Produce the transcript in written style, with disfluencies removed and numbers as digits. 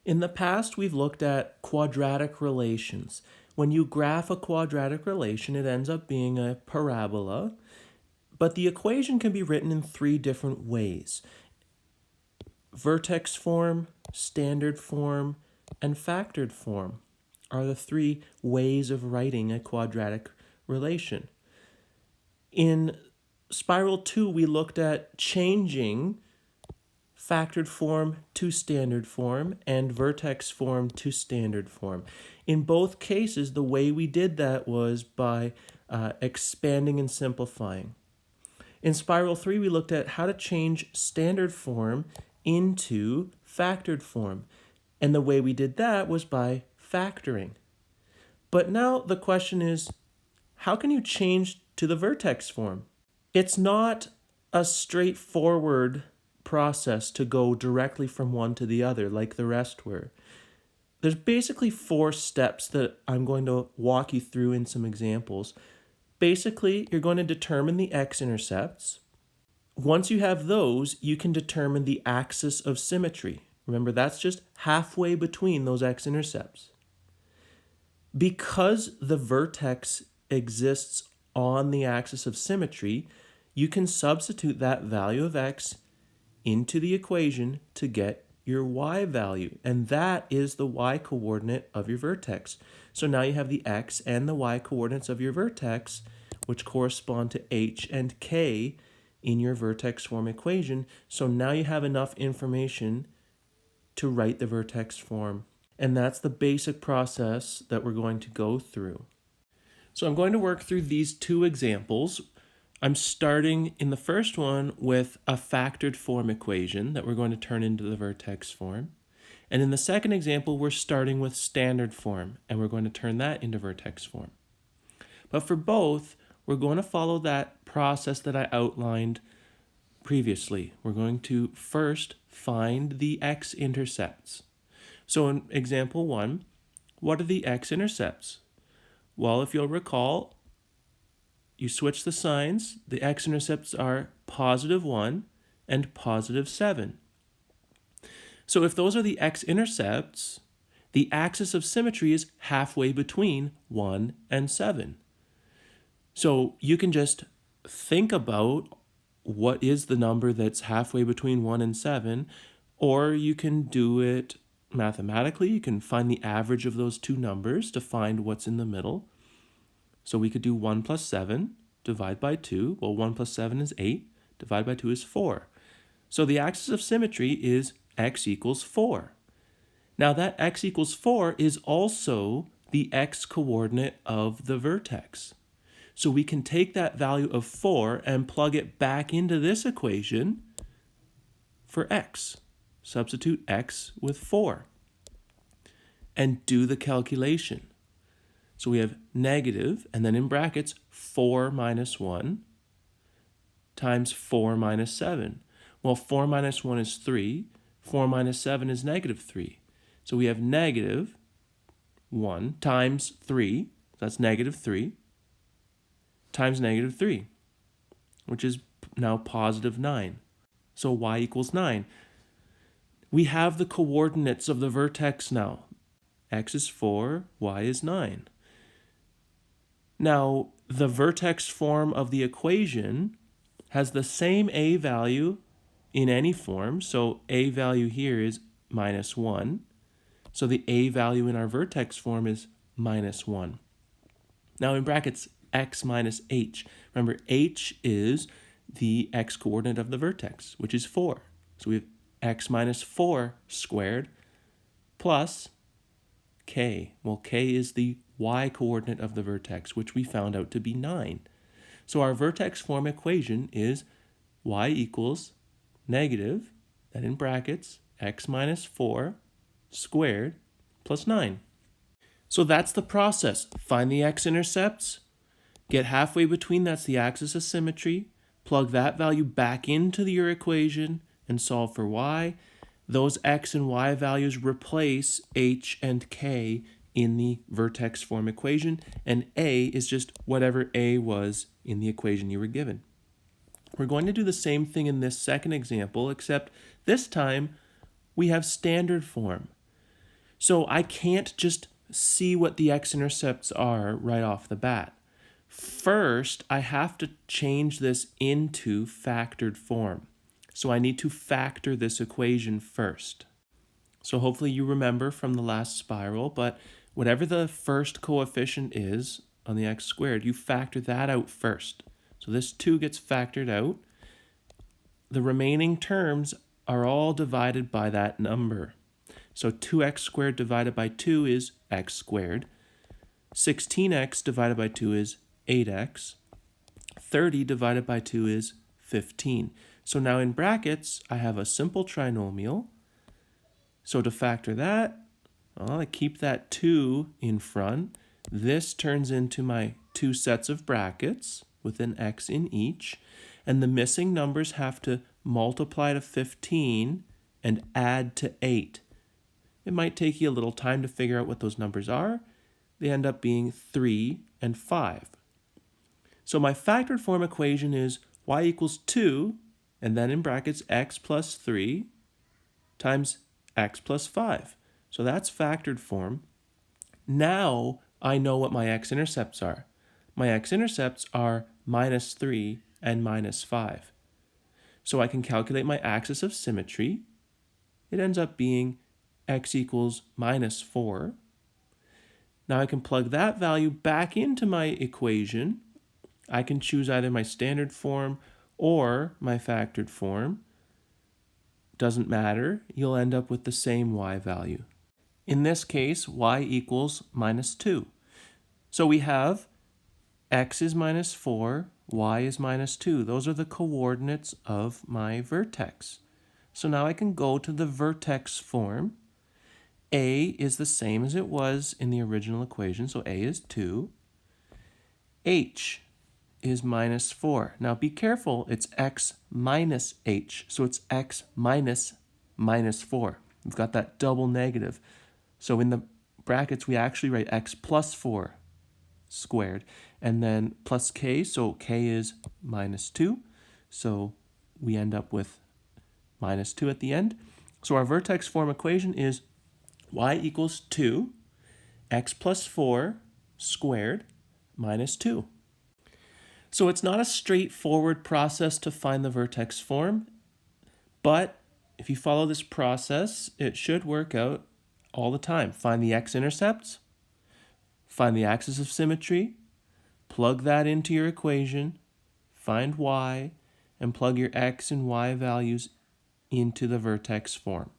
In the past, we've looked at quadratic relations. When you graph a quadratic relation, it ends up being a parabola, but the equation can be written in three different ways: vertex form, standard form, and factored form are the three ways of writing a quadratic relation. In Spiral 2, we looked at changing factored form to standard form and vertex form to standard form. In both cases, the way we did that was by expanding and simplifying. In Spiral 3, we looked at how to change standard form into factored form. And the way we did that was by factoring. But now the question is, how can you change to the vertex form? It's not a straightforward process to go directly from one to the other like the rest were. There's basically 4 steps that I'm going to walk you through in some examples. Basically, you're going to determine the x-intercepts. Once you have those, you can determine the axis of symmetry. Remember, that's just halfway between those x-intercepts. Because the vertex exists on the axis of symmetry, you can substitute that value of x into the equation to get your y value, and that is the y coordinate of your vertex. So now you have the x and the y coordinates of your vertex, which correspond to h and k in your vertex form equation. So now you have enough information to write the vertex form. And that's the basic process that we're going to go through. So I'm going to work through these 2 examples. I'm starting in the first one with a factored form equation that we're going to turn into the vertex form. And in the second example, we're starting with standard form, and we're going to turn that into vertex form. But for both, we're going to follow that process that I outlined previously. We're going to first find the x-intercepts. So in example 1, what are the x-intercepts? Well, if you'll recall, you switch the signs. The x-intercepts are +1 and +7. So if those are the x-intercepts, the axis of symmetry is halfway between 1 and 7. So you can just think about what is the number that's halfway between 1 and 7, or you can do it mathematically. You can find the average of those 2 numbers to find what's in the middle. So we could do 1 plus 7, divide by 2. Well, 1 plus 7 is 8, divide by 2 is 4. So the axis of symmetry is x equals 4. Now that x equals 4 is also the x coordinate of the vertex. So we can take that value of 4 and plug it back into this equation for x. Substitute x with 4 and do the calculation. So we have negative, and then in brackets, 4 minus 1 times 4 minus 7. Well, 4 minus 1 is 3. 4 minus 7 is negative 3. So we have negative 1 times 3, that's negative 3, times negative 3, which is now positive 9. So y equals 9. We have the coordinates of the vertex now. X is 4, y is 9. Now, the vertex form of the equation has the same a value in any form. So a value here is -1. So the a value in our vertex form is -1. Now in brackets, x minus h. Remember, h is the x coordinate of the vertex, which is 4. So we have x minus 4 squared plus k. Well, k is the y coordinate of the vertex, which we found out to be 9. So our vertex form equation is y equals negative, then in brackets, x minus 4 squared plus 9. So that's the process. Find the x-intercepts, get halfway between, that's the axis of symmetry, plug that value back into your equation and solve for y. Those x and y values replace h and k in the vertex form equation, and a is just whatever a was in the equation you were given. We're going to do the same thing in this second example, except this time we have standard form. So I can't just see what the x-intercepts are right off the bat. First, I have to change this into factored form. So I need to factor this equation first. So hopefully you remember from the last spiral, but whatever the first coefficient is on the x squared, you factor that out first. So this 2 gets factored out. The remaining terms are all divided by that number. So 2x squared divided by 2 is x squared. 16x divided by 2 is 8x. 30 divided by 2 is 15. So now in brackets, I have a simple trinomial. So to factor that, well, I keep that 2 in front. This turns into my 2 sets of brackets with an x in each. And the missing numbers have to multiply to 15 and add to 8. It might take you a little time to figure out what those numbers are. They end up being 3 and 5. So my factored form equation is y equals 2, and then in brackets x plus 3 times x plus 5. So that's factored form. Now I know what my x-intercepts are. My x-intercepts are minus 3 and minus 5. So I can calculate my axis of symmetry. It ends up being x equals minus 4. Now I can plug that value back into my equation. I can choose either my standard form or my factored form. Doesn't matter, you'll end up with the same y value. In this case, y equals minus 2. So we have x is minus 4, y is minus 2. Those are the coordinates of my vertex. So now I can go to the vertex form. A is the same as it was in the original equation, so A is 2. H is minus 4. Now be careful, it's x minus h, so it's x minus minus 4. We've got that double negative. So in the brackets, we actually write x plus 4 squared, and then plus k, so k is minus 2. So we end up with minus 2 at the end. So our vertex form equation is y equals 2, x plus 4 squared minus 2. So it's not a straightforward process to find the vertex form, but if you follow this process, it should work out all the time. Find the x-intercepts, find the axis of symmetry, plug that into your equation, find y, and plug your x and y values into the vertex form.